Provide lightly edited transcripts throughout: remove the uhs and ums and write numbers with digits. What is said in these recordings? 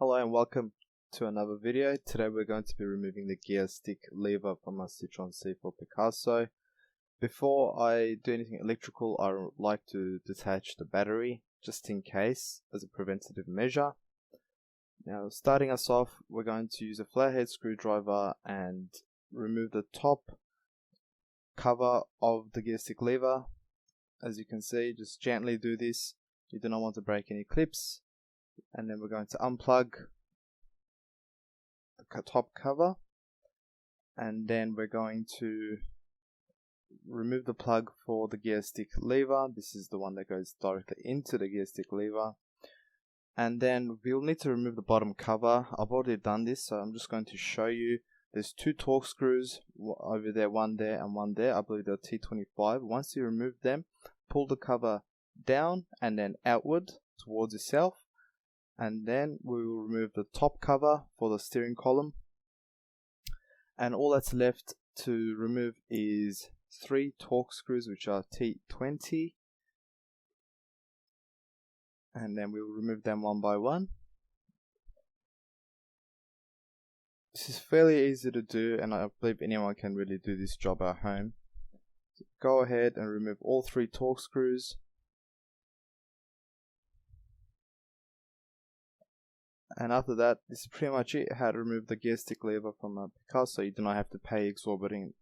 Hello and welcome to another video. Today we're going to be removing the gear stick lever from our Citroen C4 Picasso. Before I do anything electrical, I would like to detach the battery just in case as a preventative measure. Now, starting us off, we're going to use a flathead screwdriver and remove the top cover of the gear stick lever. As you can see, just gently do this. You do not want to break any clips. And then we're going to unplug the top cover, and then we're going to remove the plug for the gear stick lever. This is the one that goes directly into the gear stick lever. And then we'll need to remove the bottom cover. I've already done this, so I'm just going to show you. There's two torque screws over there, one there and one there. I believe they're T25. Once you remove them, pull the cover down and then outward towards yourself. And then we will remove the top cover for the steering column, and all that's left to remove is 3 torque screws, which are T20, and then we will remove them one by one. This is fairly easy to do, and I believe anyone can really do this job at home. So go ahead and remove all 3 torque screws. And after that, this is pretty much it, how to remove the gear stick lever from a Picasso. You do not have to pay exorbitant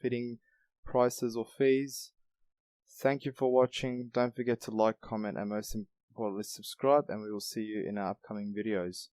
fitting prices or fees. Thank you for watching. Don't forget to like, comment, and most importantly subscribe, and we will see you in our upcoming videos.